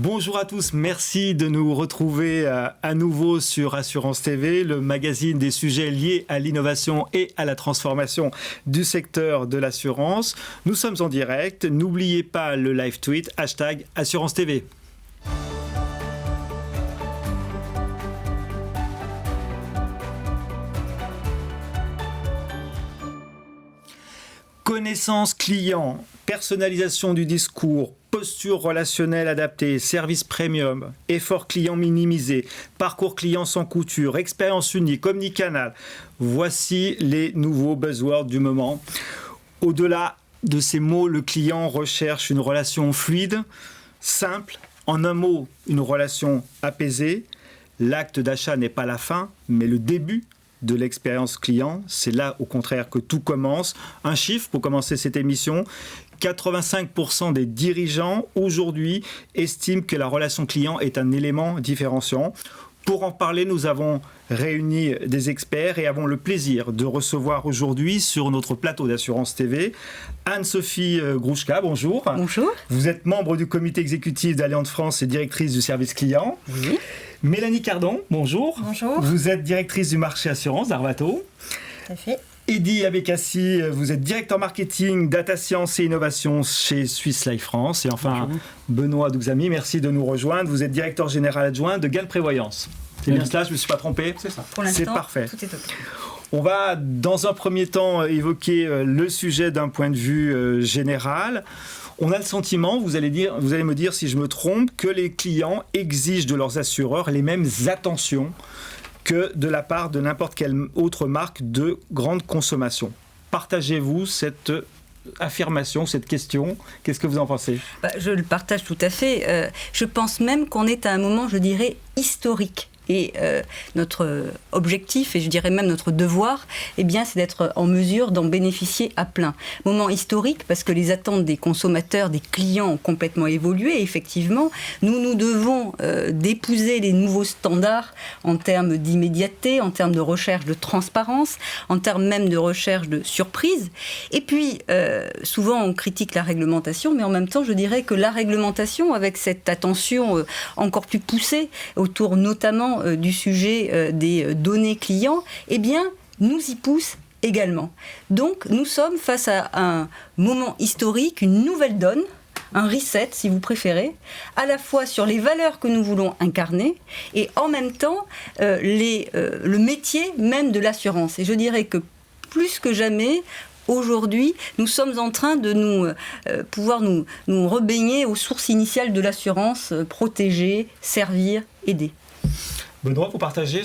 Bonjour à tous, merci de nous retrouver à nouveau sur Assurance TV, le magazine des sujets liés à l'innovation et à la transformation du secteur de l'assurance. Nous sommes en direct, n'oubliez pas le live tweet, #Assurance TV. Connaissance client, personnalisation du discours, posture relationnelle adaptée, service premium, effort client minimisé, parcours client sans couture, expérience unique, omnicanal. Voici les nouveaux buzzwords du moment. Au-delà de ces mots, le client recherche une relation fluide, simple, en un mot, une relation apaisée. L'acte d'achat n'est pas la fin, mais le début de l'expérience client. C'est là, au contraire, que tout commence. Un chiffre pour commencer cette émission. 85% des dirigeants, aujourd'hui, estiment que la relation client est un élément différenciant. Pour en parler, nous avons réuni des experts et avons le plaisir de recevoir aujourd'hui sur notre plateau d'Assurance TV Anne-Sophie Grouchka, bonjour. Bonjour. Vous êtes membre du comité exécutif d'Allianz France et directrice du service client. Oui. Mélanie Cardon, bonjour. Bonjour. Vous êtes directrice du marché assurance d'Arvato. Tout à fait. Eddy Abekassi, vous êtes directeur marketing, data science et innovation chez Swiss Life France. Et enfin, bonjour. Benoît Dougzami, merci de nous rejoindre. Vous êtes directeur général adjoint de Galles Prévoyance. C'est bien cela, je ne me suis pas trompé. C'est ça. Pour l'instant, c'est parfait. Tout est OK. On va, dans un premier temps, évoquer le sujet d'un point de vue général. On a le sentiment, vous allez me dire si je me trompe, que les clients exigent de leurs assureurs les mêmes attentions que de la part de n'importe quelle autre marque de grande consommation. Partagez-vous cette affirmation, cette question? Qu'est-ce que vous en pensez? Je le partage tout à fait. Je pense même qu'on est à un moment, je dirais, historique. Et notre objectif, et je dirais même notre devoir, eh bien, c'est d'être en mesure d'en bénéficier à plein. Moment historique, parce que les attentes des consommateurs, des clients ont complètement évolué. Et effectivement, nous devons d'épouser les nouveaux standards en termes d'immédiateté, en termes de recherche de transparence, en termes même de recherche de surprise. Et puis, souvent, on critique la réglementation, mais en même temps, je dirais que la réglementation, avec cette attention encore plus poussée, autour notamment du sujet des données clients, eh bien, nous y pousse également. Donc, nous sommes face à un moment historique, une nouvelle donne, un reset, si vous préférez, à la fois sur les valeurs que nous voulons incarner et en même temps le métier même de l'assurance. Et je dirais que plus que jamais, aujourd'hui, nous sommes en train de pouvoir nous rebaigner aux sources initiales de l'assurance, protéger, servir, aider. Benoît, vous partagez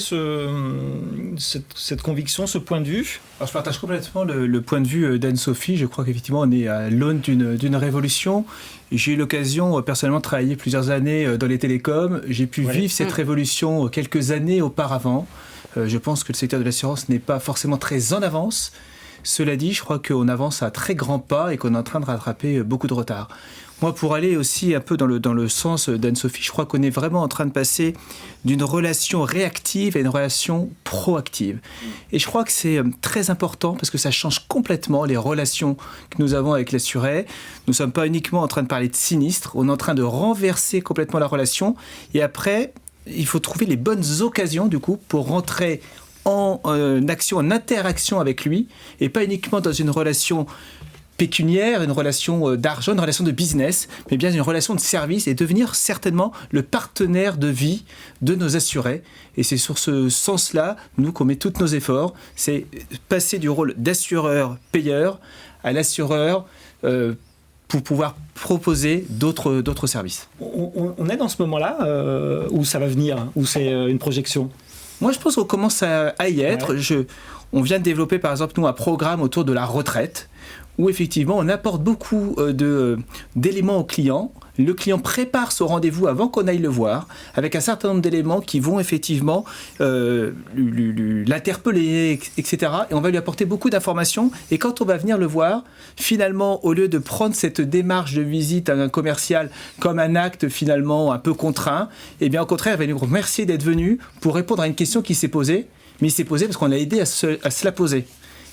cette conviction, ce point de vue? Alors, je partage complètement le point de vue d'Anne-Sophie. Je crois qu'effectivement, on est à l'aune d'une révolution. J'ai eu l'occasion, personnellement, de travailler plusieurs années dans les télécoms. J'ai pu vivre cette révolution quelques années auparavant. Je pense que le secteur de l'assurance n'est pas forcément très en avance. Cela dit, je crois qu'on avance à très grands pas et qu'on est en train de rattraper beaucoup de retard. Moi, pour aller aussi un peu dans le sens d'Anne-Sophie, je crois qu'on est vraiment en train de passer d'une relation réactive à une relation proactive. Et je crois que c'est très important parce que ça change complètement les relations que nous avons avec l'assuré. Nous ne sommes pas uniquement en train de parler de sinistre, on est en train de renverser complètement la relation. Et après, il faut trouver les bonnes occasions, du coup, pour rentrer en action, en interaction avec lui, et pas uniquement dans une relation pécuniaire, une relation d'argent, une relation de business, mais bien une relation de service et devenir certainement le partenaire de vie de nos assurés. Et c'est sur ce sens-là, nous, qu'on met tous nos efforts, c'est passer du rôle d'assureur-payeur à l'assureur pour pouvoir proposer d'autres services. On est dans ce moment-là où ça va venir, où c'est une projection? Moi, je pense qu'on commence à y être. Ouais. On vient de développer, par exemple, nous, un programme autour de la retraite, où effectivement, on apporte beaucoup d'éléments au client. Le client prépare son rendez-vous avant qu'on aille le voir, avec un certain nombre d'éléments qui vont effectivement l'interpeller, etc. Et on va lui apporter beaucoup d'informations. Et quand on va venir le voir, finalement, au lieu de prendre cette démarche de visite à un commercial comme un acte finalement un peu contraint, eh bien au contraire, il va nous remercier d'être venu pour répondre à une question qui s'est posée. Mais il s'est posé parce qu'on l'a aidé à se la poser.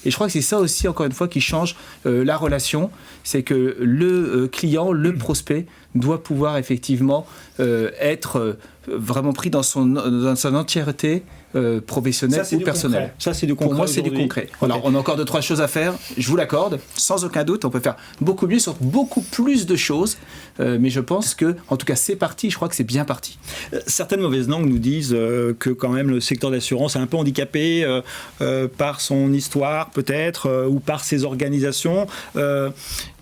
Et je crois que c'est ça aussi, encore une fois, qui change la relation. C'est que le client, le prospect, doit pouvoir effectivement être vraiment pris dans son entièreté professionnelle ou personnelle. Ça, c'est du concret. Pour moi, c'est du concret. Okay. Alors, on a encore 2-3 choses à faire, je vous l'accorde, sans aucun doute. On peut faire beaucoup mieux sur beaucoup plus de choses, mais je pense que, en tout cas, c'est parti, je crois que c'est bien parti. Certaines mauvaises langues nous disent que quand même le secteur d'assurance est un peu handicapé par son histoire, peut-être, ou par ses organisations.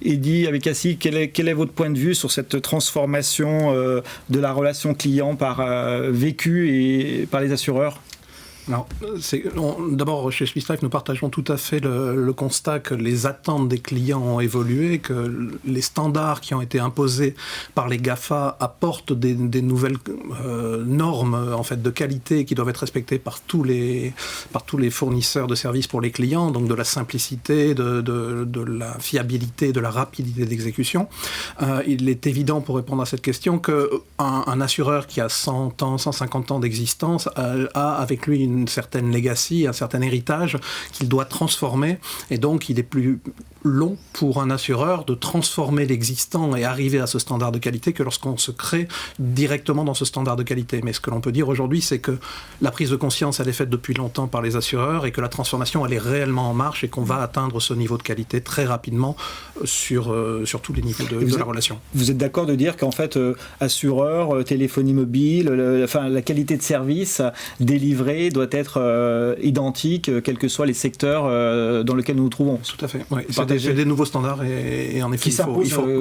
Eddy Abekassi, quel est votre point de vue sur cette transformation de la relation client vécue et par les assureurs ? Alors, d'abord, chez Swiss Life, nous partageons tout à fait le constat que les attentes des clients ont évolué, que les standards qui ont été imposés par les GAFA apportent des nouvelles normes en fait, de qualité qui doivent être respectées par tous les fournisseurs de services pour les clients, donc de la simplicité, de la fiabilité, de la rapidité d'exécution. Il est évident, pour répondre à cette question, qu'un assureur qui a 100 ans, 150 ans d'existence a avec lui une certaine legacy, un certain héritage qu'il doit transformer, et donc il est plus long pour un assureur de transformer l'existant et arriver à ce standard de qualité que lorsqu'on se crée directement dans ce standard de qualité. Mais ce que l'on peut dire aujourd'hui, c'est que la prise de conscience, elle est faite depuis longtemps par les assureurs et que la transformation, elle est réellement en marche et qu'on va atteindre ce niveau de qualité très rapidement sur tous les niveaux de la relation. Vous êtes d'accord de dire qu'en fait, assureur, téléphonie mobile, la qualité de service délivré doit être identique, quels que soient les secteurs dans lesquels nous nous trouvons. Tout à fait. Oui. C'est des nouveaux standards et en effet,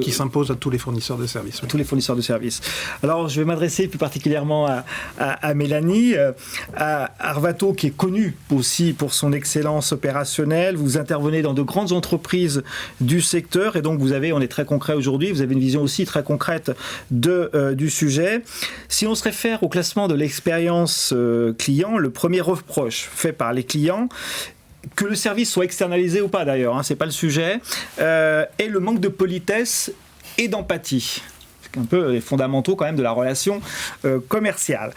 qui s'imposent à tous les fournisseurs de services. Oui. Tous les fournisseurs de services. Alors, je vais m'adresser plus particulièrement à Mélanie, à Arvato, qui est connu aussi pour son excellence opérationnelle. Vous intervenez dans de grandes entreprises du secteur et donc on est très concret aujourd'hui. Vous avez une vision aussi très concrète du sujet. Si on se réfère au classement de l'expérience client, le premier reproche fait par les clients, que le service soit externalisé ou pas d'ailleurs, c'est pas le sujet, et le manque de politesse et d'empathie. C'est un peu les fondamentaux quand même de la relation commerciale.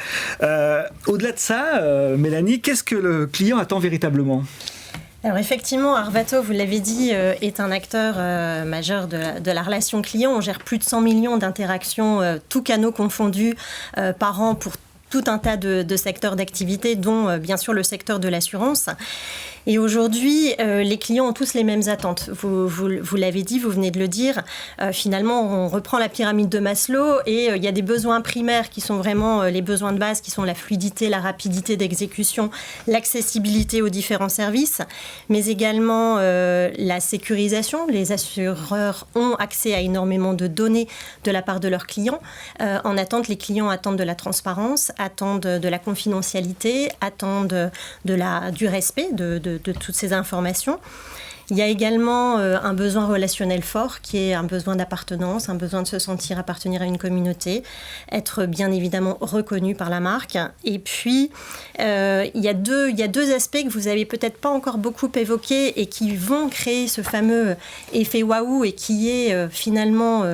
Au-delà de ça, Mélanie, qu'est-ce que le client attend véritablement ? Alors effectivement, Arvato, vous l'avez dit, est un acteur majeur de la relation client. On gère plus de 100 millions d'interactions, tous canaux confondus, par an pour tout un tas de secteurs d'activité, dont bien sûr le secteur de l'assurance. Et aujourd'hui, les clients ont tous les mêmes attentes. Vous l'avez dit, vous venez de le dire. Finalement, on reprend la pyramide de Maslow et il y a des besoins primaires qui sont vraiment les besoins de base, qui sont la fluidité, la rapidité d'exécution, l'accessibilité aux différents services, mais également la sécurisation. Les assureurs ont accès à énormément de données de la part de leurs clients. En attente, les clients attendent de la transparence, attendent de la confidentialité, attendent du respect de toutes ces informations. Il y a également un besoin relationnel fort qui est un besoin d'appartenance, un besoin de se sentir appartenir à une communauté, être bien évidemment reconnu par la marque. Et puis, il y a deux aspects que vous n'avez peut-être pas encore beaucoup évoqués et qui vont créer ce fameux effet waouh et qui est finalement...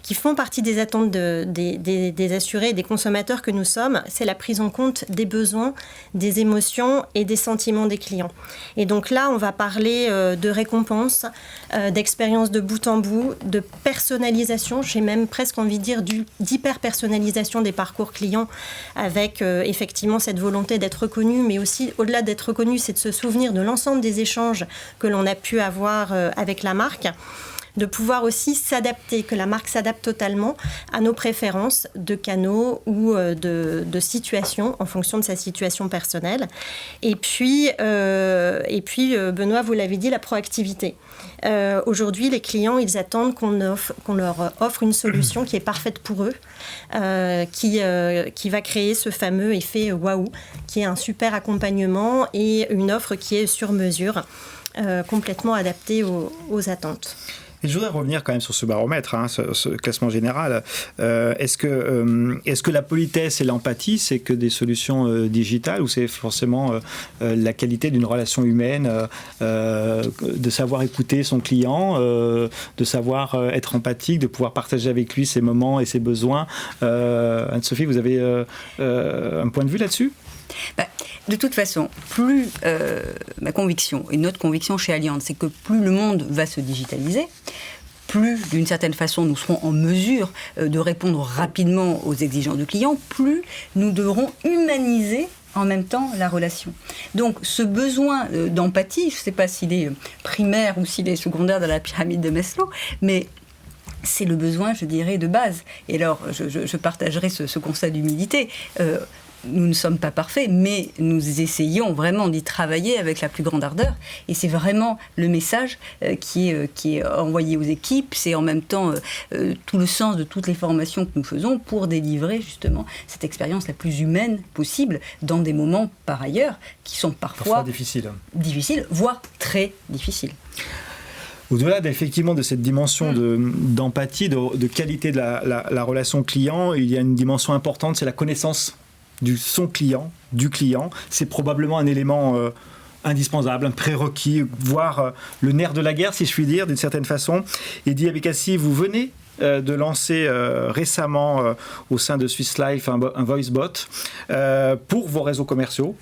qui font partie des attentes des assurés et des consommateurs que nous sommes, c'est la prise en compte des besoins, des émotions et des sentiments des clients. Et donc là, on va parler de récompense, d'expérience de bout en bout, de personnalisation, j'ai même presque envie de dire d'hyper-personnalisation des parcours clients avec effectivement cette volonté d'être reconnu, mais aussi au-delà d'être reconnu, c'est de se souvenir de l'ensemble des échanges que l'on a pu avoir avec la marque. De pouvoir aussi s'adapter, que la marque s'adapte totalement à nos préférences de canaux ou de situations en fonction de sa situation personnelle. Et puis Benoît, vous l'avez dit, la proactivité. Aujourd'hui, les clients, ils attendent qu'on leur offre une solution qui est parfaite pour eux, qui va créer ce fameux effet waouh, qui est un super accompagnement et une offre qui est sur mesure, complètement adaptée aux attentes. Et je voudrais revenir quand même sur ce baromètre, ce classement général. Est-ce que la politesse et l'empathie, c'est que des solutions digitales ou c'est forcément la qualité d'une relation humaine, de savoir écouter son client, de savoir être empathique, de pouvoir partager avec lui ses moments et ses besoins. Anne-Sophie, vous avez un point de vue là-dessus ? De toute façon, plus ma conviction et notre conviction chez Allianz, c'est que plus le monde va se digitaliser, plus, d'une certaine façon, nous serons en mesure de répondre rapidement aux exigences du client, plus nous devrons humaniser en même temps la relation. Donc ce besoin d'empathie, je ne sais pas s'il est primaire ou s'il est secondaire dans la pyramide de Maslow, mais c'est le besoin, je dirais, de base. Et alors, je partagerai ce constat d'humilité. Nous ne sommes pas parfaits, mais nous essayons vraiment d'y travailler avec la plus grande ardeur. Et c'est vraiment le message qui est envoyé aux équipes. C'est en même temps tout le sens de toutes les formations que nous faisons pour délivrer justement cette expérience la plus humaine possible dans des moments, par ailleurs, qui sont parfois difficiles, voire très difficiles. Au-delà effectivement de cette dimension d'empathie, de qualité de la relation client, il y a une dimension importante, c'est la connaissance son client, du client. C'est probablement un élément indispensable, un prérequis, voire le nerf de la guerre, si je puis dire, d'une certaine façon. Eddy Abekassi, vous venez de lancer récemment au sein de Swiss Life un voice bot pour vos réseaux commerciaux,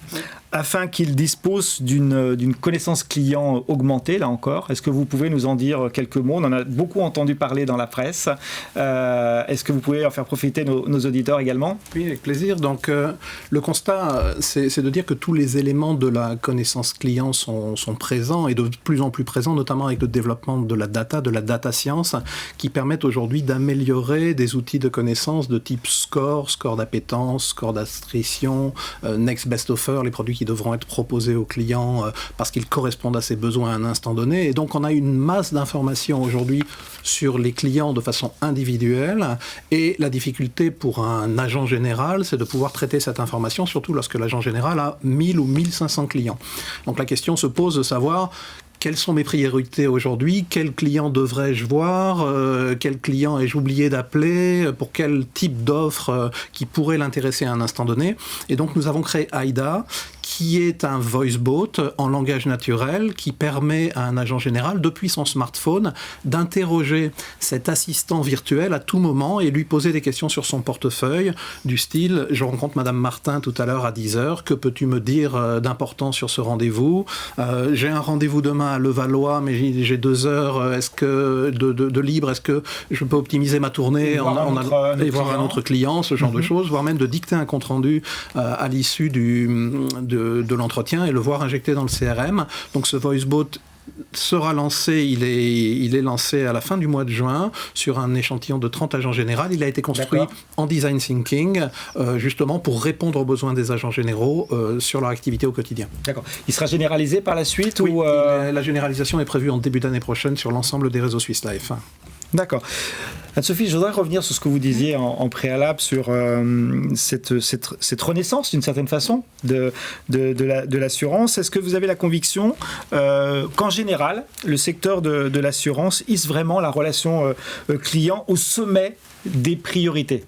afin qu'ils disposent d'une connaissance client augmentée, là encore. Est-ce que vous pouvez nous en dire quelques mots? On en a beaucoup entendu parler dans la presse. Est-ce que vous pouvez en faire profiter nos auditeurs également? Oui, avec plaisir. Donc, le constat, c'est de dire que tous les éléments de la connaissance client sont présents et de plus en plus présents, notamment avec le développement de la data science, qui permettent aujourd'hui d'améliorer des outils de connaissance de type score d'appétence, score d'attrition, next best offer, les produits qui devront être proposés aux clients parce qu'ils correspondent à ses besoins à un instant donné. Et donc, on a une masse d'informations aujourd'hui sur les clients de façon individuelle. Et la difficulté pour un agent général, c'est de pouvoir traiter cette information, surtout lorsque l'agent général a 1000 ou 1500 clients. Donc, la question se pose de savoir quelles sont mes priorités aujourd'hui? Quel client devrais-je voir? Quel client ai-je oublié d'appeler? Pour quel type d'offre qui pourrait l'intéresser à un instant donné? Et donc, nous avons créé AIDA, qui est un voice bot en langage naturel qui permet à un agent général, depuis son smartphone, d'interroger cet assistant virtuel à tout moment et lui poser des questions sur son portefeuille, du style « Je rencontre Madame Martin tout à l'heure à 10h, que peux-tu me dire d'important sur ce rendez-vous? J'ai un rendez-vous demain à Levallois, mais j'ai 2 heures de libre, est-ce que je peux optimiser ma tournée et voir un autre client ?» Ce genre de choses, voire même de dicter un compte-rendu à l'issue de l'entretien et le voir injecté dans le CRM. Donc ce voicebot sera lancé, il est lancé à la fin du mois de juin sur un échantillon de 30 agents généraux. Il a été construit en design thinking justement pour répondre aux besoins des agents généraux sur leur activité au quotidien. D'accord. Il sera généralisé par la suite? Oui, la généralisation est prévue en début d'année prochaine sur l'ensemble des réseaux Swiss Life. D'accord. Anne-Sophie, je voudrais revenir sur ce que vous disiez en préalable sur cette renaissance, d'une certaine façon, de l'assurance. Est-ce que vous avez la conviction qu'en général, le secteur de l'assurance hisse vraiment la relation client au sommet des priorités?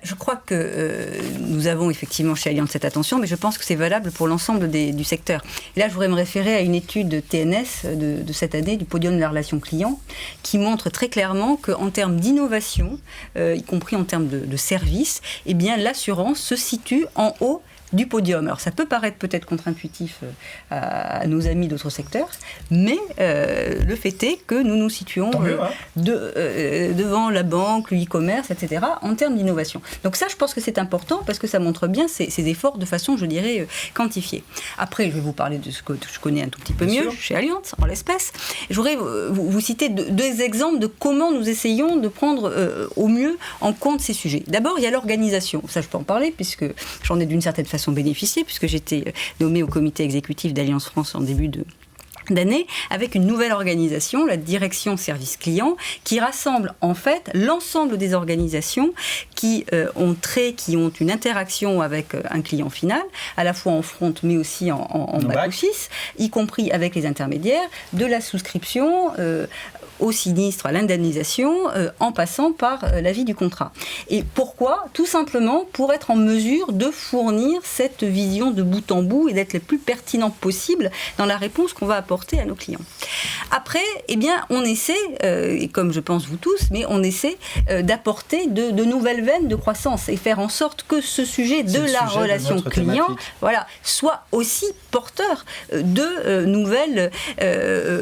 Je crois que nous avons effectivement chez Allianz cette attention, mais je pense que c'est valable pour l'ensemble du secteur. Et là, je voudrais me référer à une étude de TNS de cette année, du podium de la relation client, qui montre très clairement qu'en termes d'innovation, y compris en termes de services, eh bien, l'assurance se situe en haut du podium. Alors ça peut paraître peut-être contre-intuitif à nos amis d'autres secteurs, mais le fait est que nous nous situons devant la banque, le e-commerce, etc., en termes d'innovation. Donc ça, je pense que c'est important parce que ça montre bien ces efforts de façon, je dirais, quantifiée. Après, je vais vous parler de ce que je connais un tout petit peu mieux chez Allianz, en l'espèce. Je voudrais vous citer deux exemples de comment nous essayons de prendre au mieux en compte ces sujets. D'abord, il y a l'organisation. Ça, je peux en parler puisque j'en ai d'une certaine façon bénéficié, puisque j'étais nommée au comité exécutif d'Allianz France en début d'année, avec une nouvelle organisation, la direction service client, qui rassemble en fait l'ensemble des organisations qui ont une interaction avec un client final, à la fois en front mais aussi en back-office, y compris avec les intermédiaires, de la souscription au sinistre, à l'indemnisation, en passant par l'avis du contrat. Et pourquoi? Tout simplement pour être en mesure de fournir cette vision de bout en bout et d'être le plus pertinent possible dans la réponse qu'on va apporter apporter à nos clients. Après, eh bien, on essaie, et comme je pense vous tous, mais on essaie d'apporter de nouvelles veines de croissance et faire en sorte que ce sujet de la relation client, voilà, soit aussi porteur de nouvelles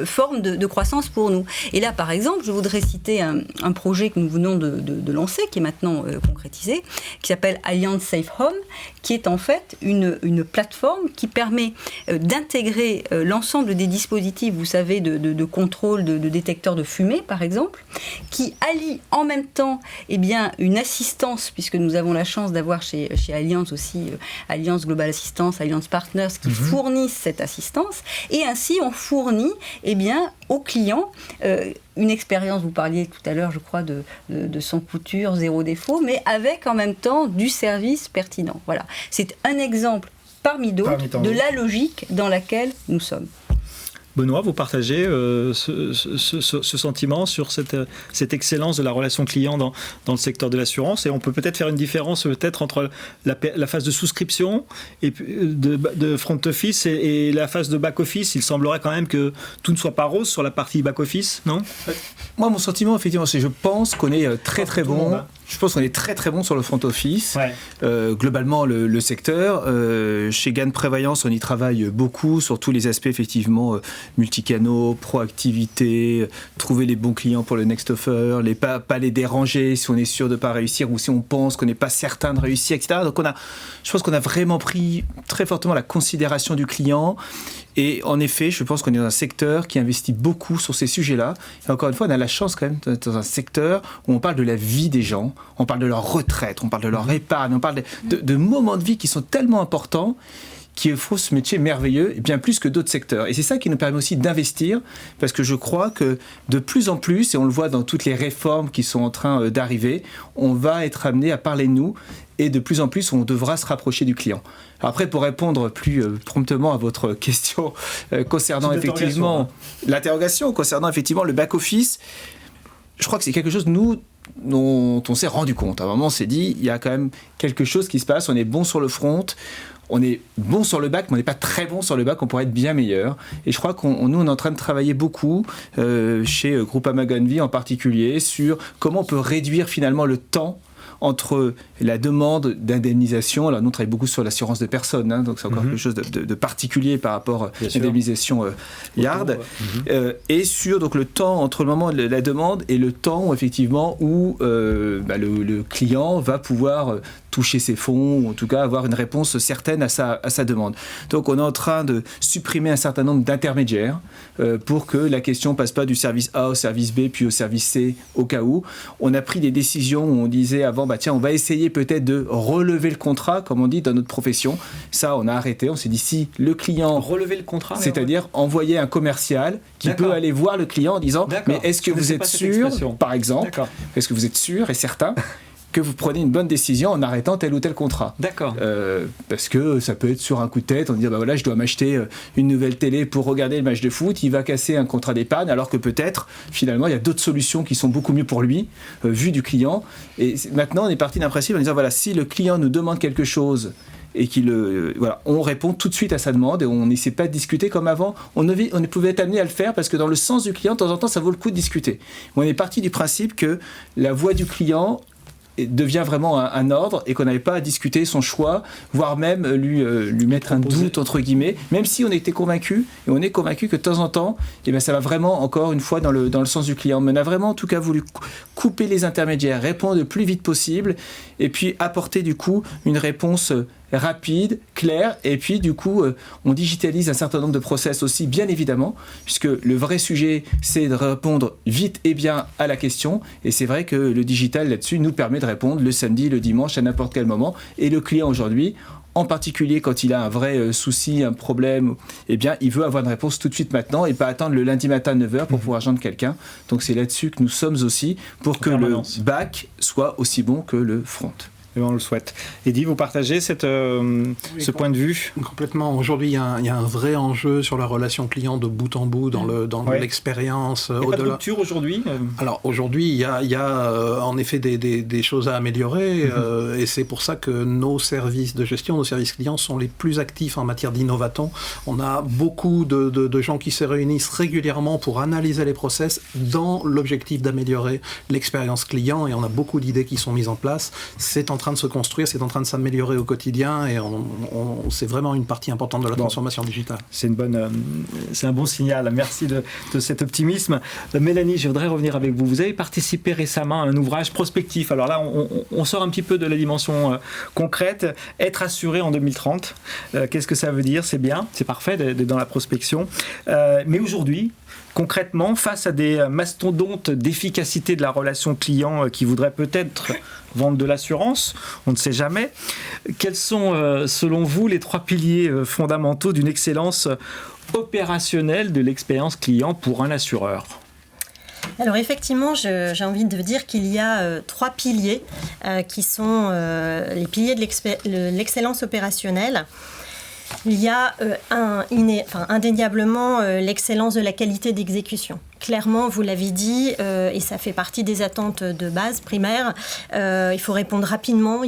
formes de croissance pour nous. Et là, par exemple, je voudrais citer un projet que nous venons de lancer, qui est maintenant concrétisé, qui s'appelle Allianz Safe Home, qui est en fait une plateforme qui permet d'intégrer l'ensemble des dispositifs, vous savez, de contrôle de détecteurs de fumée, par exemple, qui allie en même temps une assistance, puisque nous avons la chance d'avoir chez Allianz aussi Allianz Global Assistance, Allianz Partners, qui fournissent cette assistance, et ainsi on fournit aux clients une expérience, vous parliez tout à l'heure, je crois, de sans couture, zéro défaut, mais avec en même temps du service pertinent. Voilà. C'est un exemple parmi d'autres de la logique dans laquelle nous sommes. Benoît, vous partagez ce sentiment sur cette excellence de la relation client dans le secteur de l'assurance, et on peut peut-être faire une différence entre la phase de souscription et de front office et la phase de back office. Il semblerait quand même que tout ne soit pas rose sur la partie back office, non ? Moi, mon sentiment, effectivement, c'est que je pense qu'on est très très bon. Je pense qu'on est très très bon sur le front office. Ouais. Globalement, le secteur. Chez Gann Prévoyance, on y travaille beaucoup sur tous les aspects, effectivement, multicanaux, proactivité, trouver les bons clients pour le next offer, pas les déranger si on est sûr de ne pas réussir ou si on pense qu'on n'est pas certain de réussir, etc. Donc je pense qu'on a vraiment pris très fortement la considération du client. Et en effet, je pense qu'on est dans un secteur qui investit beaucoup sur ces sujets-là. Et encore une fois, on a la chance quand même d'être dans un secteur où on parle de la vie des gens, on parle de leur retraite, on parle de leur épargne, on parle de moments de vie qui sont tellement importants qu'il faut ce métier merveilleux, et bien plus que d'autres secteurs. Et c'est ça qui nous permet aussi d'investir, parce que je crois que de plus en plus, et on le voit dans toutes les réformes qui sont en train d'arriver, on va être amené à parler de nous, et de plus en plus, on devra se rapprocher du client. Après, pour répondre plus promptement à votre question concernant effectivement l'interrogation, concernant effectivement le back-office, je crois que c'est quelque chose, dont on s'est rendu compte. À un moment, on s'est dit, il y a quand même quelque chose qui se passe, on est bon sur le front, on est bon sur le back, mais on n'est pas très bon sur le back, on pourrait être bien meilleur. Et je crois nous, on est en train de travailler beaucoup, chez Groupama Ganvi en particulier, sur comment on peut réduire finalement le temps entre la demande d'indemnisation. Alors nous, on travaille beaucoup sur l'assurance de personnes, donc c'est encore quelque chose de particulier par rapport à l'indemnisation Yard, et sur donc, le temps entre le moment de la demande et le temps effectivement où le client va pouvoir toucher ses fonds, ou en tout cas avoir une réponse certaine à sa demande. Donc on est en train de supprimer un certain nombre d'intermédiaires pour que la question ne passe pas du service A au service B, puis au service C, au cas où. On a pris des décisions où on disait avant, on va essayer peut-être de relever le contrat, comme on dit dans notre profession. Ça, on a arrêté. On s'est dit, si le client... Relever le contrat, c'est-à-dire envoyer un commercial qui peut aller voir le client en disant, mais est-ce que vous êtes sûr, par exemple, est-ce que vous êtes sûr et certain que vous prenez une bonne décision en arrêtant tel ou tel contrat. D'accord. Parce que ça peut être sur un coup de tête, on dit voilà, je dois m'acheter une nouvelle télé pour regarder le match de foot, il va casser un contrat d'épargne, alors que peut-être, finalement, il y a d'autres solutions qui sont beaucoup mieux pour lui, vu du client. Et maintenant, on est parti d'un principe en disant voilà, si le client nous demande quelque chose et on répond tout de suite à sa demande et on n'essaie pas de discuter comme avant. On pouvait être amené à le faire parce que dans le sens du client, de temps en temps, ça vaut le coup de discuter. On est parti du principe que la voix du client devient vraiment un ordre et qu'on n'avait pas à discuter son choix, voire même lui mettre un doute, entre guillemets, même si on était convaincu, et on est convaincu que de temps en temps, ça va vraiment, encore une fois, dans le sens du client. Mais on a vraiment, en tout cas, voulu couper les intermédiaires, répondre le plus vite possible, et puis apporter, du coup, une réponse rapide, claire, et puis du coup on digitalise un certain nombre de process aussi, bien évidemment, puisque le vrai sujet c'est de répondre vite et bien à la question, et c'est vrai que le digital là-dessus nous permet de répondre le samedi, le dimanche, à n'importe quel moment, et le client aujourd'hui, en particulier quand il a un vrai souci, un problème, il veut avoir une réponse tout de suite maintenant et pas attendre le lundi matin à 9h pour pouvoir joindre quelqu'un. Donc c'est là-dessus que nous sommes aussi, pour que le back soit aussi bon que le front. Et on le souhaite. Eddy, vous partagez ce point de vue? Complètement. Aujourd'hui, il y a un vrai enjeu sur la relation client de bout en bout dans l'expérience. Il n'y a pas de rupture aujourd'hui? Alors aujourd'hui, il y a en effet des choses à améliorer et c'est pour ça que nos services de gestion, nos services clients sont les plus actifs en matière d'innovation. On a beaucoup de gens qui se réunissent régulièrement pour analyser les process dans l'objectif d'améliorer l'expérience client et on a beaucoup d'idées qui sont mises en place. C'est en train de se construire, c'est en train de s'améliorer au quotidien et c'est vraiment une partie importante de la transformation digitale. C'est un bon signal. Merci de cet optimisme. Mélanie, je voudrais revenir avec vous. Vous avez participé récemment à un ouvrage prospectif. Alors là, on sort un petit peu de la dimension concrète. Être assuré en 2030. Qu'est-ce que ça veut dire? C'est bien, c'est parfait d'être dans la prospection. Mais aujourd'hui, concrètement, face à des mastodontes d'efficacité de la relation client qui voudraient peut-être vendre de l'assurance, on ne sait jamais, quels sont, selon vous, les 3 piliers fondamentaux d'une excellence opérationnelle de l'expérience client pour un assureur? Alors effectivement, j'ai envie de dire qu'il y a 3 piliers qui sont les piliers de l'excellence opérationnelle. Il y a indéniablement l'excellence de la qualité d'exécution. Clairement, vous l'avez dit, et ça fait partie des attentes de base primaires, il faut répondre rapidement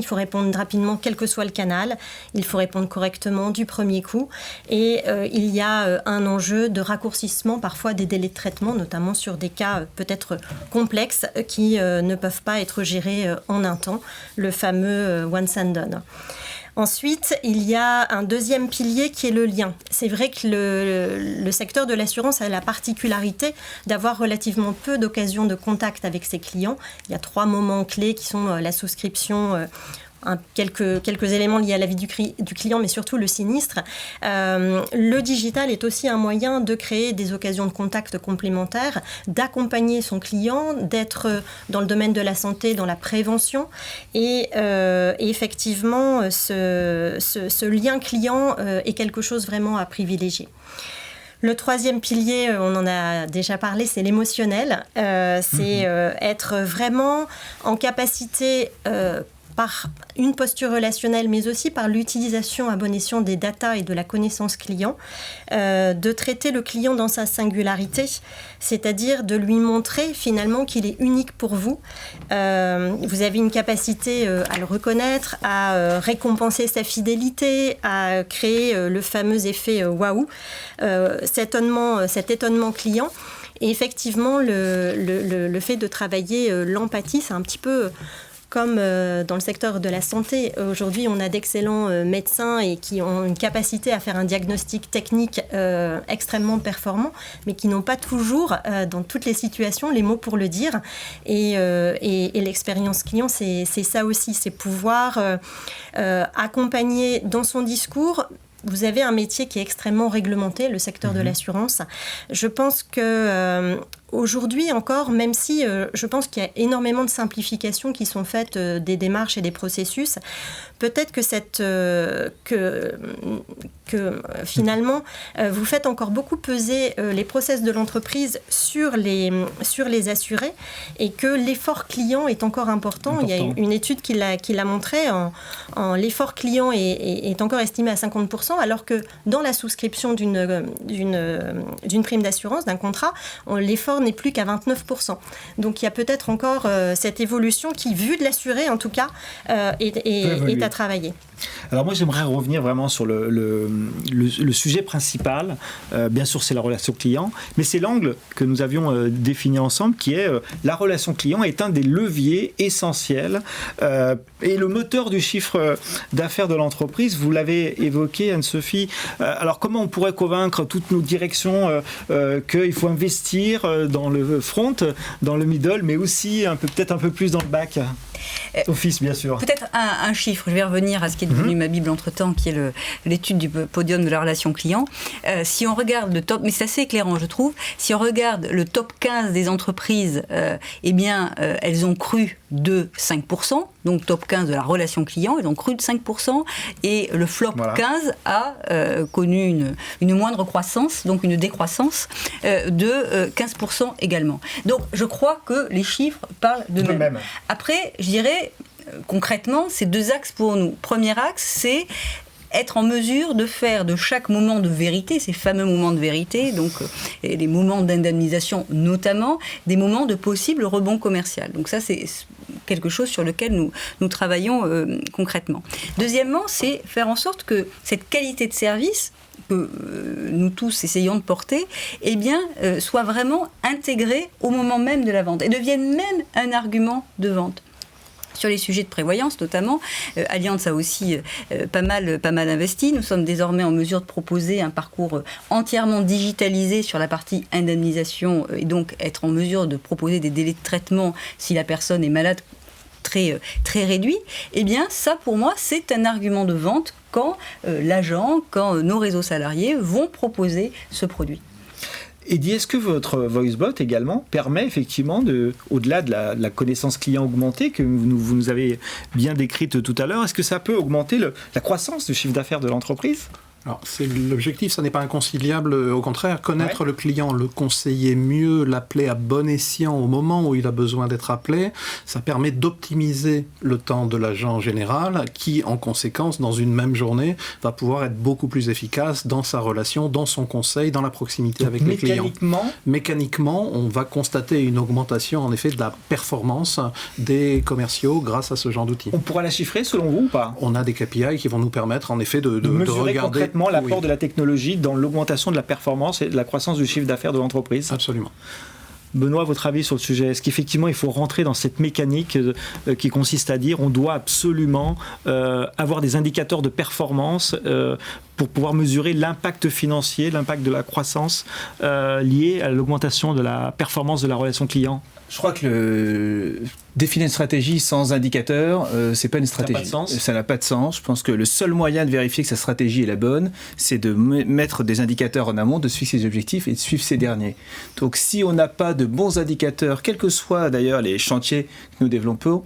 quel que soit le canal, il faut répondre correctement du premier coup, et il y a un enjeu de raccourcissement parfois des délais de traitement, notamment sur des cas peut-être complexes qui ne peuvent pas être gérés en un temps, le fameux once and done. Ensuite, il y a un deuxième pilier qui est le lien. C'est vrai que le secteur de l'assurance a la particularité d'avoir relativement peu d'occasions de contact avec ses clients. Il y a 3 moments clés qui sont la souscription, quelques éléments liés à la vie du client, mais surtout le sinistre. Le digital est aussi un moyen de créer des occasions de contact complémentaires, d'accompagner son client, d'être dans le domaine de la santé, dans la prévention. Et effectivement, ce lien client est quelque chose vraiment à privilégier. Le 3e pilier, on en a déjà parlé, c'est l'émotionnel. C'est être vraiment en capacité par une posture relationnelle, mais aussi par l'utilisation à bon escient des data et de la connaissance client, de traiter le client dans sa singularité, c'est-à-dire de lui montrer finalement qu'il est unique pour vous. Vous avez une capacité à le reconnaître, à récompenser sa fidélité, à créer le fameux effet waouh, cet étonnement client. Et effectivement, le fait de travailler l'empathie, c'est un petit peu comme dans le secteur de la santé. Aujourd'hui, on a d'excellents médecins et qui ont une capacité à faire un diagnostic technique extrêmement performant, mais qui n'ont pas toujours, dans toutes les situations, les mots pour le dire. Et l'expérience client, c'est ça aussi, c'est pouvoir accompagner dans son discours. Vous avez un métier qui est extrêmement réglementé, le secteur de l'assurance. Je pense que aujourd'hui encore, même si je pense qu'il y a énormément de simplifications qui sont faites des démarches et des processus, peut-être que finalement, vous faites encore beaucoup peser les process de l'entreprise sur les assurés et que l'effort client est encore important. Il y a une étude qui l'a montré, l'effort client est encore estimé à 50%, alors que dans la souscription d'une prime d'assurance, d'un contrat, l'effort n'est plus qu'à 29%. Donc il y a peut-être encore cette évolution qui, vue de l'assuré en tout cas, est à travailler. Alors moi j'aimerais revenir vraiment sur le sujet principal. Bien sûr c'est la relation client, mais c'est l'angle que nous avions défini ensemble qui est la relation client est un des leviers essentiels et le moteur du chiffre d'affaires de l'entreprise. Vous l'avez évoqué Anne-Sophie. Alors comment on pourrait convaincre toutes nos directions qu'il faut investir dans le front, dans le middle, mais aussi peut-être un peu plus dans le back office, bien sûr. Peut-être un chiffre, je vais revenir à ce qui est devenu ma Bible entre-temps, qui est l'étude du podium de la relation client. Si on regarde le top, mais c'est assez éclairant je trouve, si on regarde le top 15 des entreprises, eh bien elles ont cru de 5%, donc top 15 de la relation client, elles ont cru de 5%, et le flop 15 a connu une moindre croissance, donc une décroissance de 15% également. Donc je crois que les chiffres parlent d'eux-mêmes. Après, je dirais, concrètement, c'est 2 axes pour nous. Premier axe, c'est être en mesure de faire de chaque moment de vérité, ces fameux moments de vérité, donc et les moments d'indemnisation notamment, des moments de possible rebond commercial. Donc ça, c'est quelque chose sur lequel nous travaillons concrètement. Deuxièmement, c'est faire en sorte que cette qualité de service que nous tous essayons de porter, eh bien, soit vraiment intégrée au moment même de la vente et devienne même un argument de vente. Sur les sujets de prévoyance notamment, Allianz a aussi pas mal investi. Nous sommes désormais en mesure de proposer un parcours entièrement digitalisé sur la partie indemnisation et donc être en mesure de proposer des délais de traitement si la personne est malade très réduits. Eh bien ça pour moi c'est un argument de vente quand l'agent, quand nos réseaux salariés vont proposer ce produit. Eddy, est-ce que votre VoiceBot également permet effectivement, au-delà de la connaissance client augmentée que vous nous avez bien décrite tout à l'heure, est-ce que ça peut augmenter la croissance du chiffre d'affaires de l'entreprise ? Alors, c'est l'objectif, ça n'est pas inconciliable, au contraire, connaître le client, le conseiller mieux, l'appeler à bon escient au moment où il a besoin d'être appelé, ça permet d'optimiser le temps de l'agent général qui, en conséquence, dans une même journée, va pouvoir être beaucoup plus efficace dans sa relation, dans son conseil, dans la proximité avec les clients. Mécaniquement, on va constater une augmentation, en effet, de la performance des commerciaux grâce à ce genre d'outils. On pourra la chiffrer selon vous ou pas ? On a des KPI qui vont nous permettre, en effet, de regarder l'apport de la technologie dans l'augmentation de la performance et de la croissance du chiffre d'affaires de l'entreprise. Absolument. Benoît, votre avis sur le sujet ? Est-ce qu'effectivement il faut rentrer dans cette mécanique qui consiste à dire on doit absolument avoir des indicateurs de performance pour pouvoir mesurer l'impact financier, l'impact de la croissance lié à l'augmentation de la performance de la relation client ? Je crois que définir une stratégie sans indicateur, c'est pas une stratégie. Ça n'a pas de sens. Je pense que le seul moyen de vérifier que sa stratégie est la bonne, c'est de mettre des indicateurs en amont, de suivre ses objectifs et de suivre ces derniers. Donc si on n'a pas de bons indicateurs, quels que soient d'ailleurs les chantiers que nous développons,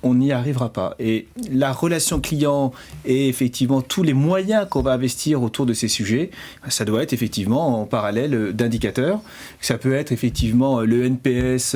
on n'y arrivera pas. Et la relation client et effectivement tous les moyens qu'on va investir autour de ces sujets, ça doit être effectivement en parallèle d'indicateurs. Ça peut être effectivement le NPS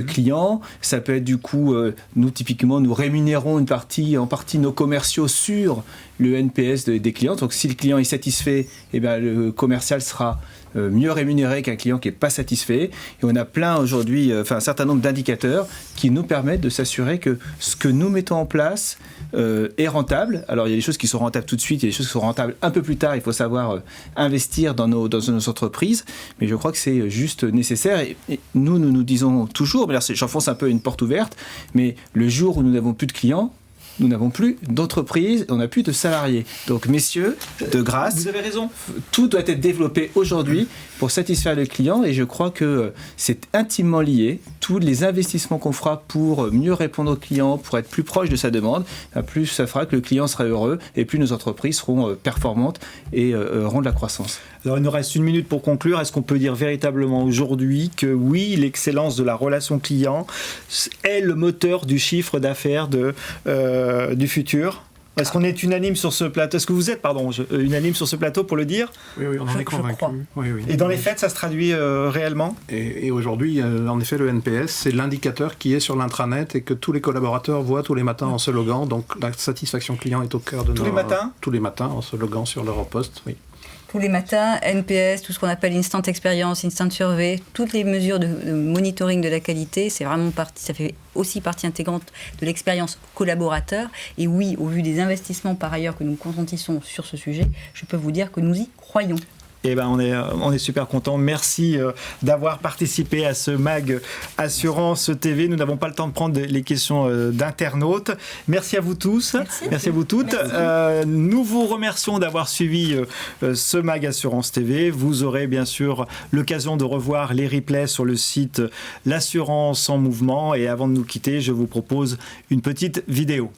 client. Ça peut être du coup, nous typiquement, nous rémunérons en partie nos commerciaux sur le NPS des clients. Donc si le client est satisfait, eh bien, le commercial sera mieux rémunéré qu'un client qui n'est pas satisfait. Et on a plein aujourd'hui, un certain nombre d'indicateurs qui nous permettent de s'assurer que ce que nous mettons en place est rentable. Alors il y a des choses qui sont rentables tout de suite, il y a des choses qui sont rentables un peu plus tard. Il faut savoir investir dans nos entreprises. Mais je crois que c'est juste nécessaire. Et nous disons toujours, j'enfonce un peu une porte ouverte, mais le jour où nous n'avons plus de clients, nous n'avons plus d'entreprise, on n'a plus de salariés. Donc, messieurs, de grâce, vous avez raison. Tout doit être développé aujourd'hui pour satisfaire le client et je crois que c'est intimement lié. Tous les investissements qu'on fera pour mieux répondre au client, pour être plus proche de sa demande, plus ça fera que le client sera heureux et plus nos entreprises seront performantes et auront de la croissance. Alors, il nous reste 1 minute pour conclure. Est-ce qu'on peut dire véritablement aujourd'hui que oui, l'excellence de la relation client est le moteur du chiffre d'affaires du futur ? Est-ce qu'on est unanime sur ce plateau ? Est-ce que vous êtes, unanime sur ce plateau pour le dire ? Oui, on en est convaincu. Oui. Et dans les faits, ça se traduit réellement ? Et aujourd'hui, en effet, le NPS, c'est l'indicateur qui est sur l'intranet et que tous les collaborateurs voient tous les matins en se loguant. Donc la satisfaction client est au cœur de Tous les matins ? Tous les matins en se loguant sur leur poste, oui. Tous les matins, NPS, tout ce qu'on appelle Instant Experience, Instant Survey, toutes les mesures de monitoring de la qualité, c'est vraiment ça fait aussi partie intégrante de l'expérience collaborateur. Et oui, au vu des investissements par ailleurs que nous consentissons sur ce sujet, je peux vous dire que nous y croyons. Eh ben, on est super contents. Merci d'avoir participé à ce MAG Assurance TV. Nous n'avons pas le temps de prendre les questions d'internautes. Merci à vous tous. Merci à vous toutes. Nous vous remercions d'avoir suivi ce MAG Assurance TV. Vous aurez bien sûr l'occasion de revoir les replays sur le site L'Assurance en Mouvement. Et avant de nous quitter, je vous propose une petite vidéo.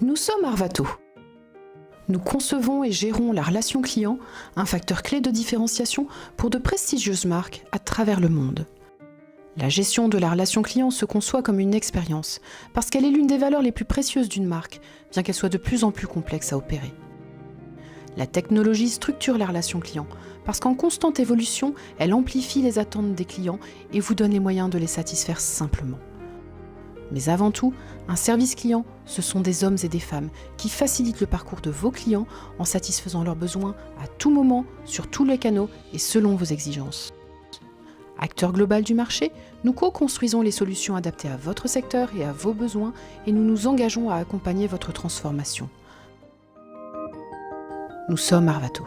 Nous sommes Arvato. Nous concevons et gérons la relation client, un facteur clé de différenciation pour de prestigieuses marques à travers le monde. La gestion de la relation client se conçoit comme une expérience, parce qu'elle est l'une des valeurs les plus précieuses d'une marque, bien qu'elle soit de plus en plus complexe à opérer. La technologie structure la relation client, parce qu'en constante évolution, elle amplifie les attentes des clients et vous donne les moyens de les satisfaire simplement. Mais avant tout, un service client, ce sont des hommes et des femmes qui facilitent le parcours de vos clients en satisfaisant leurs besoins à tout moment, sur tous les canaux et selon vos exigences. Acteur global du marché, nous co-construisons les solutions adaptées à votre secteur et à vos besoins et nous nous engageons à accompagner votre transformation. Nous sommes Arvato.